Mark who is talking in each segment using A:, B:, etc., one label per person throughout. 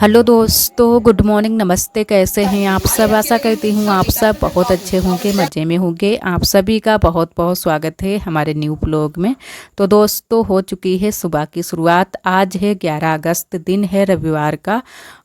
A: Hello दोस्तों, good morning, नमस्ते। कैसे हैं आप सब? आशा करती हूँ आप सब बहुत अच्छे होंगे, मज़े में होंगे। आप सभी का बहुत बहुत स्वागत है हमारे न्यू ब्लॉग में। तो दोस्तों, हो चुकी है सुबह की शुरुआत। आज है 11 अगस्त, दिन है रविवार का,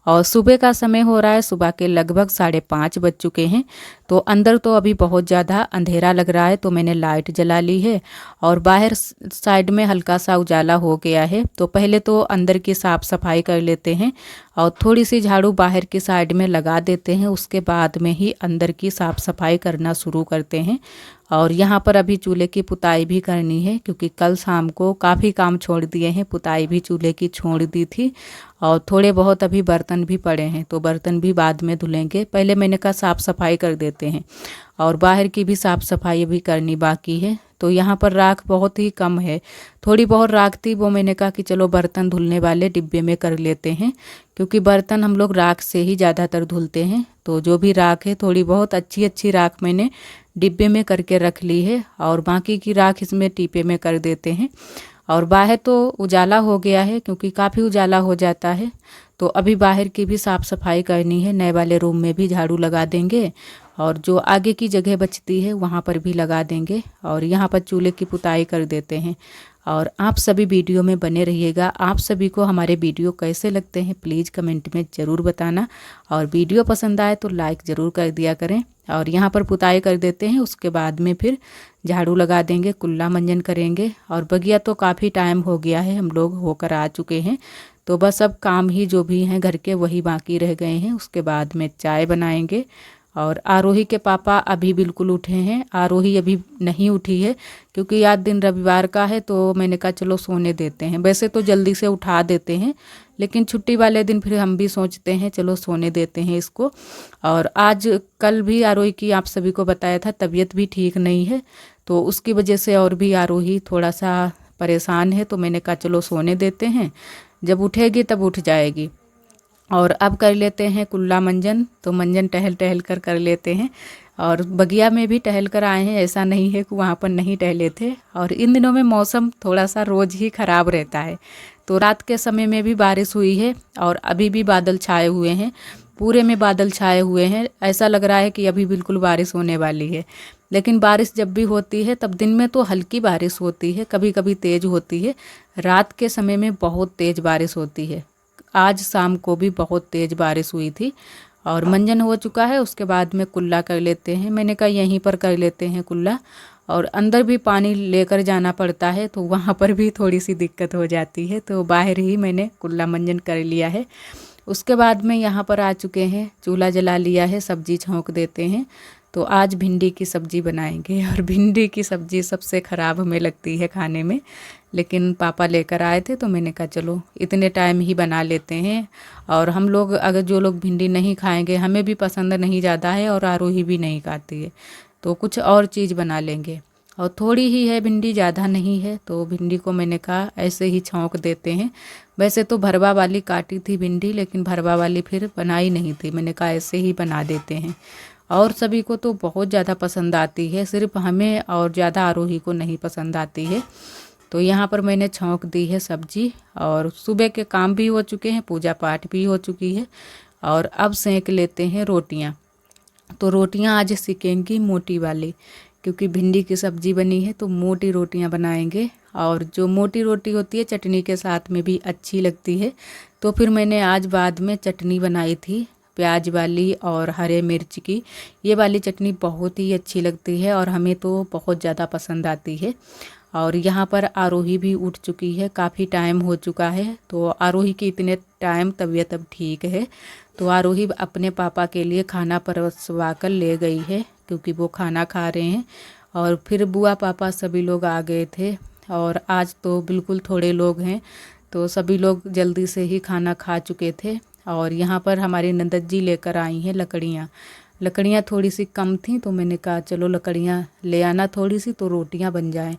A: और सुबह का समय हो रहा है। सुबह के लगभग 5:30 बज चुके हैं। तो अंदर तो अभी बहुत ज़्यादा अंधेरा लग रहा है, तो मैंने लाइट जला ली है और बाहर साइड में हल्का सा उजाला हो गया है। तो पहले तो अंदर की साफ़ सफाई कर लेते हैं और थोड़ी सी झाड़ू बाहर की साइड में लगा देते हैं। उसके बाद में ही अंदर की साफ़ सफाई करना शुरू करते हैं। और यहाँ पर अभी चूल्हे की पुताई भी करनी है, क्योंकि कल शाम को काफ़ी काम छोड़ दिए हैं। पुताई भी चूल्हे की छोड़ दी थी और थोड़े बहुत अभी बर्तन भी पड़े हैं, तो बर्तन भी बाद में धुलेंगे। पहले मैंने कहा साफ़ सफाई कर देते हैं, और बाहर की भी साफ़ सफाई अभी करनी बाकी है। तो यहाँ पर राख बहुत ही कम है, थोड़ी बहुत राख थी, वो मैंने कहा कि चलो बर्तन धुलने वाले डिब्बे में कर लेते हैं, क्योंकि बर्तन हम लोग राख से ही ज़्यादातर धुलते हैं। तो जो भी राख है, थोड़ी बहुत अच्छी अच्छी राख मैंने डिब्बे में करके रख ली है, और बाकी की राख इसमें टीपे में कर देते हैं। और बाहर तो उजाला हो गया है, क्योंकि काफ़ी उजाला हो जाता है। तो अभी बाहर की भी साफ़ सफाई करनी है। नए वाले रूम में भी झाड़ू लगा देंगे, और जो आगे की जगह बचती है वहाँ पर भी लगा देंगे, और यहाँ पर चूल्हे की पुताई कर देते हैं। और आप सभी वीडियो में बने रहिएगा। आप सभी को हमारे वीडियो कैसे लगते हैं प्लीज़ कमेंट में ज़रूर बताना, और वीडियो पसंद आए तो लाइक ज़रूर कर दिया करें। और यहाँ पर पुताई कर देते हैं, उसके बाद में फिर झाड़ू लगा देंगे, कुल्ला मंजन करेंगे। और बगिया तो काफ़ी टाइम हो गया है, हम लोग होकर आ चुके हैं। तो बस अब काम ही जो भी हैं घर के वही बाकी रह गए हैं। उसके बाद में चाय बनाएंगे। और आरोही के पापा अभी बिल्कुल उठे हैं, आरोही अभी नहीं उठी है, क्योंकि आज दिन रविवार का है। तो मैंने कहा चलो सोने देते हैं। वैसे तो जल्दी से उठा देते हैं, लेकिन छुट्टी वाले दिन फिर हम भी सोचते हैं चलो सोने देते हैं इसको। और आज कल भी आरोही की आप सभी को बताया था तबीयत भी ठीक नहीं है, तो उसकी वजह से और भी आरोही थोड़ा सा परेशान है। तो मैंने कहा चलो सोने देते हैं, जब उठेगी तब उठ जाएगी। और अब कर लेते हैं कुल्ला मंजन। तो मंजन टहल टहल कर लेते हैं, और बगिया में भी टहल कर आए हैं, ऐसा नहीं है कि वहाँ पर नहीं टहले थे। और इन दिनों में मौसम थोड़ा सा रोज़ ही ख़राब रहता है। तो रात के समय में भी बारिश हुई है, और अभी भी बादल छाए हुए हैं, पूरे में बादल छाए हुए हैं। ऐसा लग रहा है कि अभी बिल्कुल बारिश होने वाली है। लेकिन बारिश जब भी होती है तब दिन में तो हल्की बारिश होती है, कभी कभी तेज़ होती है। रात के समय में बहुत तेज़ बारिश होती है। आज शाम को भी बहुत तेज़ बारिश हुई थी। और मंजन हो चुका है, उसके बाद में कुल्ला कर लेते हैं। मैंने कहा यहीं पर कर लेते हैं कुल्ला, और अंदर भी पानी लेकर जाना पड़ता है, तो वहाँ पर भी थोड़ी सी दिक्कत हो जाती है। तो बाहर ही मैंने कुल्ला मंजन कर लिया है। उसके बाद में यहाँ पर आ चुके हैं, चूल्हा जला लिया है, सब्जी छौंक देते हैं। तो आज भिंडी की सब्ज़ी बनाएंगे, और भिंडी की सब्ज़ी सबसे ख़राब हमें लगती है खाने में, लेकिन पापा लेकर आए थे तो मैंने कहा चलो इतने टाइम ही बना लेते हैं। और हम लोग अगर जो लोग भिंडी नहीं खाएंगे, हमें भी पसंद नहीं ज़्यादा है और आरोही भी नहीं खाती है, तो कुछ और चीज़ बना लेंगे। और थोड़ी ही है भिंडी, ज़्यादा नहीं है, तो भिंडी को मैंने कहा ऐसे ही छौंक देते हैं। वैसे तो भरवा वाली काटी थी भिंडी, लेकिन भरवा वाली फिर बनाई नहीं थी, मैंने कहा ऐसे ही बना देते हैं। और सभी को तो बहुत ज़्यादा पसंद आती है, सिर्फ हमें और ज़्यादा आरोही को नहीं पसंद आती है। तो यहाँ पर मैंने छौंक दी है सब्जी, और सुबह के काम भी हो चुके हैं, पूजा पाठ भी हो चुकी है। और अब सेंक लेते हैं रोटियाँ। तो रोटियाँ आज सेकेंगी मोटी वाली, क्योंकि भिंडी की सब्ज़ी बनी है तो मोटी रोटियाँ बनाएंगे। और जो मोटी रोटी होती है चटनी के साथ में भी अच्छी लगती है। तो फिर मैंने आज बाद में चटनी बनाई थी, प्याज वाली और हरे मिर्च की। ये वाली चटनी बहुत ही अच्छी लगती है, और हमें तो बहुत ज़्यादा पसंद आती है। और यहाँ पर आरोही भी उठ चुकी है, काफ़ी टाइम हो चुका है। तो आरोही की इतने टाइम तबीयत अब ठीक है, तो आरोही अपने पापा के लिए खाना परसवा कर ले गई है, क्योंकि वो खाना खा रहे हैं। और फिर बुआ पापा सभी लोग आ गए थे, और आज तो बिल्कुल थोड़े लोग हैं, तो सभी लोग जल्दी से ही खाना खा चुके थे। और यहाँ पर हमारी नंदत जी लेकर आई हैं लकड़ियाँ। लकड़ियाँ थोड़ी सी कम थी, तो मैंने कहा चलो लकड़ियाँ ले आना थोड़ी सी, तो रोटियाँ बन जाएं।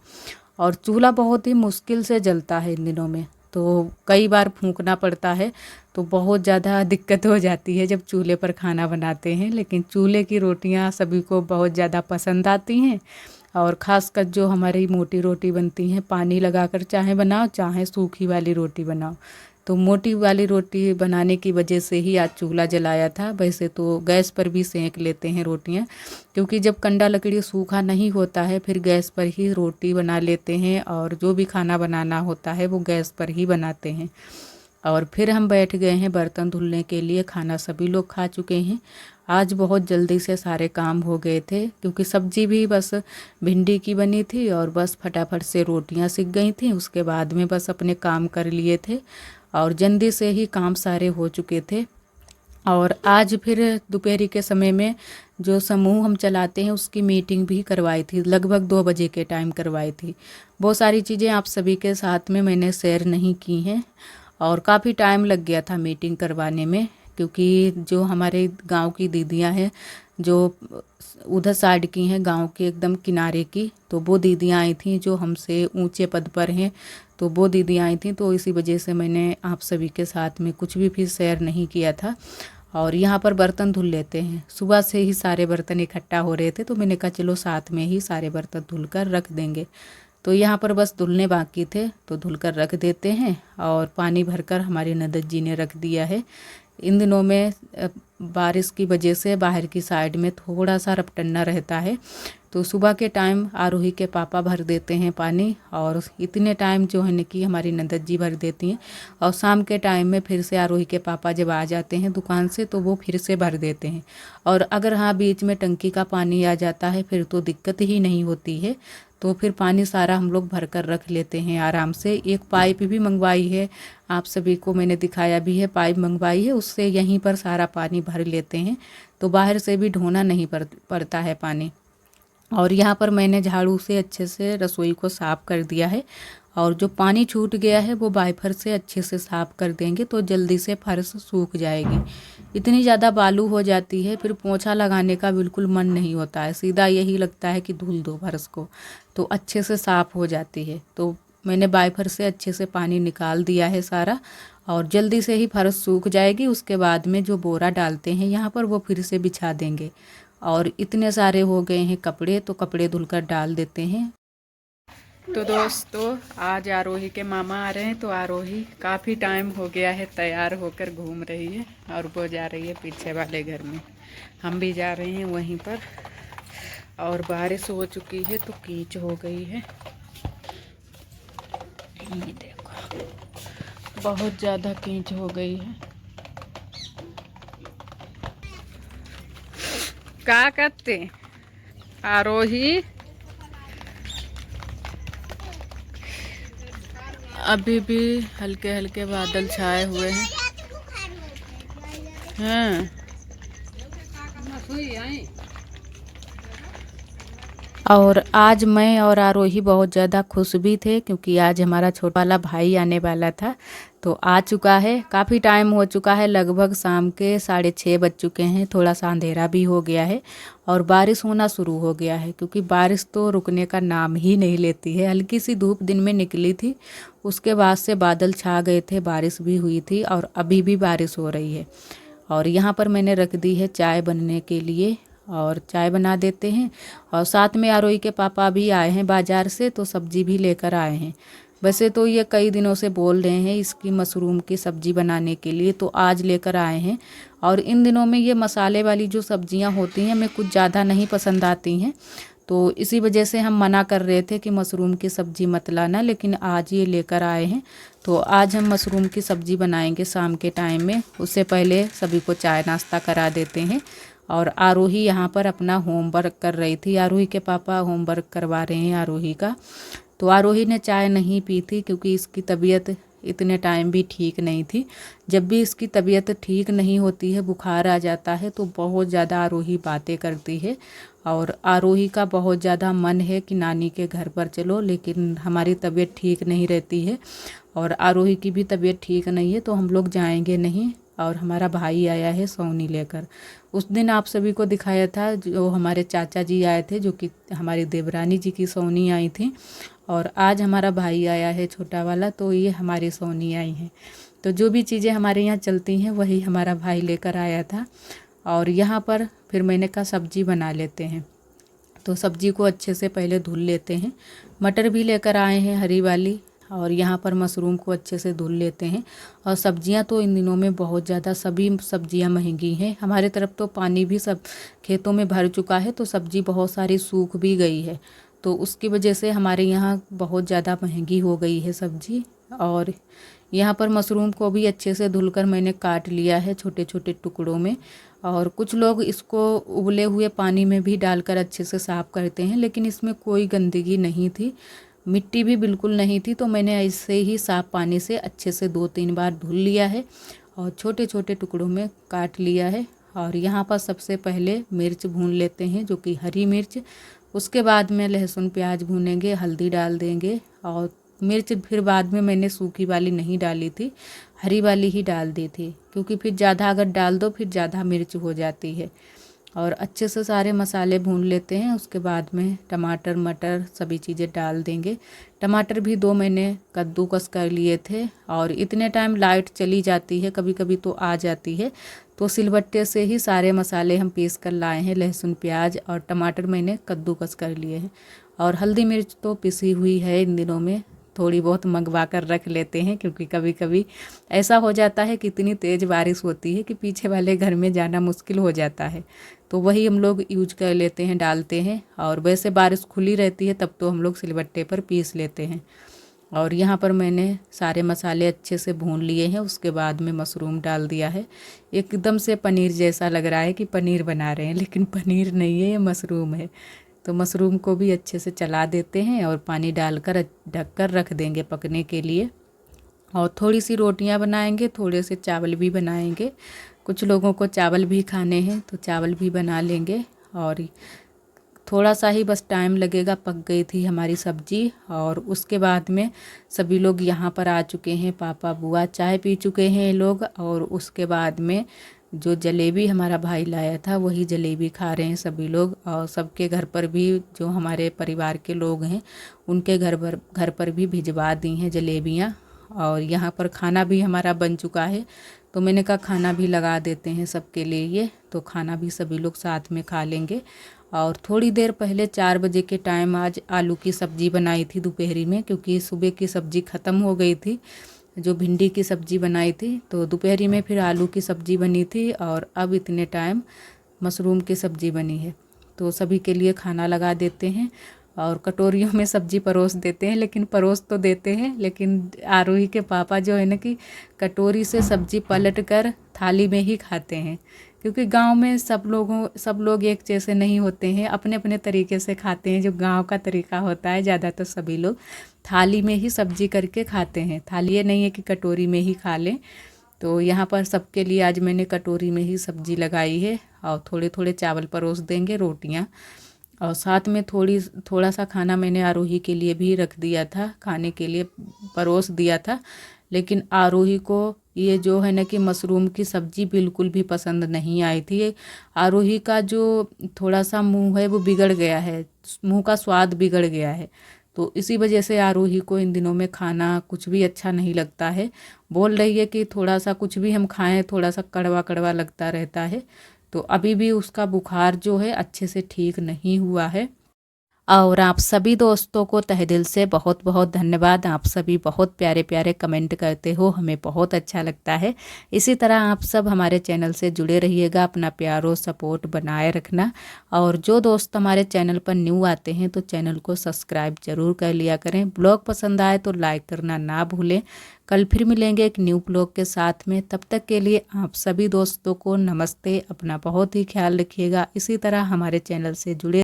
A: और चूल्हा बहुत ही मुश्किल से जलता है इन दिनों में, तो कई बार फूंकना पड़ता है, तो बहुत ज़्यादा दिक्कत हो जाती है जब चूल्हे पर खाना बनाते हैं। लेकिन चूल्हे की रोटियां सभी को बहुत ज़्यादा पसंद आती हैं। और ख़ासकर जो हमारी मोटी रोटी बनती हैं, पानी लगाकर चाहे बनाओ चाहे सूखी वाली रोटी बनाओ, तो मोटी वाली रोटी बनाने की वजह से ही आज चूल्हा जलाया था। वैसे तो गैस पर भी सेंक लेते हैं रोटियां, क्योंकि जब कंडा लकड़ी सूखा नहीं होता है फिर गैस पर ही रोटी बना लेते हैं, और जो भी खाना बनाना होता है वो गैस पर ही बनाते हैं। और फिर हम बैठ गए हैं बर्तन धुलने के लिए। खाना सभी लोग खा चुके हैं। आज बहुत जल्दी से सारे काम हो गए थे, क्योंकि सब्जी भी बस भिंडी की बनी थी और बस फटाफट से रोटियां सिक गई थी। उसके बाद में बस अपने काम कर लिए थे और जल्दी से ही काम सारे हो चुके थे। और आज फिर दोपहरी के समय में जो समूह हम चलाते हैं उसकी मीटिंग भी करवाई थी, लगभग 2 बजे के टाइम करवाई थी। बहुत सारी चीज़ें आप सभी के साथ में मैंने शेयर नहीं की हैं और काफ़ी टाइम लग गया था मीटिंग करवाने में, क्योंकि जो हमारे गांव की दीदियां हैं जो उधर साइड की हैं, गांव के एकदम किनारे की, तो वो दीदियां आई थी जो हमसे ऊंचे पद पर हैं। तो वो दीदियां आई थी, तो इसी वजह से मैंने आप सभी के साथ में कुछ भी फिर शेयर नहीं किया था। और यहाँ पर बर्तन धुल लेते हैं। सुबह से ही सारे बर्तन इकट्ठा हो रहे थे, तो मैंने कहा चलो साथ में ही सारे बर्तन धुल कर रख देंगे। तो यहाँ पर बस धुलने बाकी थे, तो धुल कर रख देते हैं। और पानी भरकर हमारी ननद जी ने रख दिया है। इन दिनों में बारिश की वजह से बाहर की साइड में थोड़ा सा रपटन्ना रहता है, तो सुबह के टाइम आरोही के पापा भर देते हैं पानी, और इतने टाइम जो है कि हमारी ननद जी भर देती हैं। और शाम के टाइम में फिर से आरोही के पापा जब आ जाते हैं दुकान से तो वो फिर से भर देते हैं। और अगर हाँ बीच में टंकी का पानी आ जाता है फिर तो दिक्कत ही नहीं होती है, तो फिर पानी सारा हम लोग भर कर रख लेते हैं आराम से। एक पाइप भी मंगवाई है, आप सभी को मैंने दिखाया भी है, पाइप मंगवाई है, उससे यहीं पर सारा पानी भर लेते हैं, तो बाहर से भी ढोना नहीं पड़ता है पानी। और यहाँ पर मैंने झाड़ू से अच्छे से रसोई को साफ़ कर दिया है, और जो पानी छूट गया है वो वाइपर से अच्छे से साफ़ कर देंगे तो जल्दी से फर्श सूख जाएगी। इतनी ज़्यादा बालू हो जाती है फिर पोंछा लगाने का बिल्कुल मन नहीं होता है, सीधा यही लगता है कि धुल दो फर्श को, तो अच्छे से साफ़ हो जाती है। तो मैंने वाइपर से अच्छे से पानी निकाल दिया है सारा, और जल्दी से ही फर्श सूख जाएगी। उसके बाद में जो बोरा डालते हैं यहाँ पर वो फिर से बिछा देंगे। और इतने सारे हो गए हैं कपड़े, तो कपड़े धुलकर डाल देते हैं। तो दोस्तों आज आरोही के मामा आ रहे हैं, तो आरोही काफ़ी टाइम हो गया है तैयार होकर घूम रही है, और वो जा रही है पीछे वाले घर में, हम भी जा रहे हैं वहीं पर। और बारिश हो चुकी है तो कीच हो गई है, ये देखो बहुत ज़्यादा कीच हो गई है। क्या करते आरोही? अभी भी हल्के हल्के बादल छाए हुए हैं। हाँ और आज मैं और आरोही बहुत ज़्यादा खुश भी थे, क्योंकि आज हमारा छोटा वाला भाई आने वाला था, तो आ चुका है। काफ़ी टाइम हो चुका है, लगभग शाम के 6:30 बज चुके हैं, थोड़ा सा अंधेरा भी हो गया है और बारिश होना शुरू हो गया है, क्योंकि बारिश तो रुकने का नाम ही नहीं लेती है। हल्की सी धूप दिन में निकली थी, उसके बाद से बादल छा गए थे, बारिश भी हुई थी और अभी भी बारिश हो रही है। और यहाँ पर मैंने रख दी है चाय बनने के लिए, और चाय बना देते हैं। और साथ में आरोही के पापा भी आए हैं बाज़ार से, तो सब्जी भी लेकर आए हैं। वैसे तो ये कई दिनों से बोल रहे हैं इसकी मशरूम की सब्ज़ी बनाने के लिए, तो आज लेकर आए हैं। और इन दिनों में ये मसाले वाली जो सब्जियां होती हैं हमें कुछ ज़्यादा नहीं पसंद आती हैं, तो इसी वजह से हम मना कर रहे थे कि मशरूम की सब्ज़ी मत लाना, लेकिन आज ये लेकर आए हैं। तो आज हम मशरूम की सब्ज़ी बनाएंगे शाम के टाइम में। उससे पहले सभी को चाय नाश्ता करा देते हैं। और आरोही यहाँ पर अपना होमवर्क कर रही थी, आरोही के पापा होमवर्क करवा रहे हैं आरोही का। तो आरोही ने चाय नहीं पी थी, क्योंकि इसकी तबीयत इतने टाइम भी ठीक नहीं थी। जब भी इसकी तबीयत ठीक नहीं होती है, बुखार आ जाता है, तो बहुत ज़्यादा आरोही बातें करती है। और आरोही का बहुत ज़्यादा मन है कि नानी के घर पर चलो, लेकिन हमारी तबीयत ठीक नहीं रहती है और आरोही की भी तबीयत ठीक नहीं है, तो हम लोग जाएंगे नहीं। और हमारा भाई आया है सोनी लेकर। उस दिन आप सभी को दिखाया था जो हमारे चाचा जी आए थे, जो कि हमारी देवरानी जी की सोनी आई थी। और आज हमारा भाई आया है छोटा वाला, तो ये हमारी सोनी आई हैं। तो जो भी चीज़ें हमारे यहाँ चलती हैं वही हमारा भाई लेकर आया था। और यहाँ पर फिर मैंने कहा सब्जी बना लेते हैं, तो सब्जी को अच्छे से पहले धुल लेते हैं। मटर भी लेकर आए हैं हरी वाली, और यहाँ पर मशरूम को अच्छे से धुल लेते हैं। और सब्जियां तो इन दिनों में बहुत ज़्यादा सभी सब्जियां महंगी हैं। हमारे तरफ तो पानी भी सब खेतों में भर चुका है, तो सब्जी बहुत सारी सूख भी गई है, तो उसकी वजह से हमारे यहाँ बहुत ज़्यादा महंगी हो गई है सब्जी। और यहाँ पर मशरूम को भी अच्छे से धुलकर मैंने काट लिया है छोटे छोटे टुकड़ों में। और कुछ लोग इसको उबले हुए पानी में भी डालकर अच्छे से साफ़ करते हैं, लेकिन इसमें कोई गंदगी नहीं थी, मिट्टी भी बिल्कुल नहीं थी, तो मैंने ऐसे ही साफ़ पानी से अच्छे से 2-3 बार धुल लिया है और छोटे छोटे टुकड़ों में काट लिया है। और यहाँ पर सबसे पहले मिर्च भून लेते हैं, जो कि हरी मिर्च। उसके बाद में लहसुन प्याज भूनेंगे, हल्दी डाल देंगे। और मिर्च फिर बाद में मैंने सूखी वाली नहीं डाली थी, हरी वाली ही डाल दी थी, क्योंकि फिर ज़्यादा अगर डाल दो फिर ज़्यादा मिर्च हो जाती है। और अच्छे से सारे मसाले भून लेते हैं। उसके बाद में टमाटर मटर सभी चीज़ें डाल देंगे। टमाटर भी 2 मैंने कद्दूकस कर लिए थे, और इतने टाइम लाइट चली जाती है, कभी कभी तो आ जाती है, तो सिलबट्टे से ही सारे मसाले हम पीस कर लाए हैं। लहसुन प्याज और टमाटर मैंने कद्दूकस कर लिए हैं। और हल्दी मिर्च तो पिसी हुई है, इन दिनों में थोड़ी बहुत मंगवा कर रख लेते हैं, क्योंकि कभी कभी ऐसा हो जाता है कि इतनी तेज़ बारिश होती है कि पीछे वाले घर में जाना मुश्किल हो जाता है, तो वही हम लोग यूज कर लेते हैं, डालते हैं। और वैसे बारिश खुली रहती है तब तो हम लोग सिलबट्टे पर पीस लेते हैं। और यहाँ पर मैंने सारे मसाले अच्छे से भून लिए हैं। उसके बाद में मशरूम डाल दिया है। एकदम से पनीर जैसा लग रहा है कि पनीर बना रहे हैं, लेकिन पनीर नहीं है, ये मशरूम है। तो मशरूम को भी अच्छे से चला देते हैं और पानी डालकर ढककर रख देंगे पकने के लिए। और थोड़ी सी रोटियां बनाएंगे, थोड़े से चावल भी बनाएंगे। कुछ लोगों को चावल भी खाने हैं तो चावल भी बना लेंगे। और थोड़ा सा ही बस टाइम लगेगा, पक गई थी हमारी सब्जी। और उसके बाद में सभी लोग यहाँ पर आ चुके हैं, पापा बुआ चाय पी चुके हैं ये लोग। और उसके बाद में जो जलेबी हमारा भाई लाया था वही जलेबी खा रहे हैं सभी लोग। और सबके घर पर भी, जो हमारे परिवार के लोग हैं उनके घर पर भी भिजवा दी हैं जलेबियाँ। और यहाँ पर खाना भी हमारा बन चुका है, तो मैंने कहा खाना भी लगा देते हैं सबके लिए ये, तो खाना भी सभी लोग साथ में खा लेंगे। और थोड़ी देर पहले 4 बजे के टाइम आज आलू की सब्ज़ी बनाई थी दोपहरी में, क्योंकि सुबह की सब्ज़ी ख़त्म हो गई थी, जो भिंडी की सब्ज़ी बनाई थी, तो दोपहरी में फिर आलू की सब्ज़ी बनी थी। और अब इतने टाइम मशरूम की सब्ज़ी बनी है, तो सभी के लिए खाना लगा देते हैं। और कटोरियों में सब्ज़ी परोस देते हैं, लेकिन परोस तो देते हैं, लेकिन आरोही के पापा जो है ना कि कटोरी से सब्ज़ी पलट कर थाली में ही खाते हैं, क्योंकि गांव में सब लोग एक जैसे नहीं होते हैं, अपने अपने तरीके से खाते हैं। जो गांव का तरीका होता है, ज़्यादातर सभी लोग थाली में ही सब्ज़ी करके खाते हैं, थाली ये नहीं है कि कटोरी में ही खा लें। तो यहाँ पर सबके लिए आज मैंने कटोरी में ही सब्ज़ी लगाई है। और थोड़े थोड़े चावल परोस देंगे, रोटियाँ, और साथ में थोड़ा सा खाना मैंने आरोही के लिए भी रख दिया था, खाने के लिए परोस दिया था। लेकिन आरोही को ये जो है ना कि मशरूम की सब्ज़ी बिल्कुल भी पसंद नहीं आई थी। आरोही का जो थोड़ा सा मुंह है वो बिगड़ गया है, मुंह का स्वाद बिगड़ गया है, तो इसी वजह से आरोही को इन दिनों में खाना कुछ भी अच्छा नहीं लगता है। बोल रही है कि थोड़ा सा कुछ भी हम खाएं थोड़ा सा कड़वा कड़वा लगता रहता है। तो अभी भी उसका बुखार जो है अच्छे से ठीक नहीं हुआ है। और आप सभी दोस्तों को तहे दिल से बहुत बहुत धन्यवाद। आप सभी बहुत प्यारे प्यारे कमेंट करते हो, हमें बहुत अच्छा लगता है। इसी तरह आप सब हमारे चैनल से जुड़े रहिएगा, अपना प्यार और सपोर्ट बनाए रखना। और जो दोस्त हमारे चैनल पर न्यू आते हैं तो चैनल को सब्सक्राइब जरूर कर लिया करें। ब्लॉग पसंद आए तो लाइक करना ना भूलें। कल फिर मिलेंगे एक न्यू ब्लॉग के साथ में, तब तक के लिए आप सभी दोस्तों को नमस्ते। अपना बहुत ही ख्याल रखिएगा। इसी तरह हमारे चैनल से जुड़े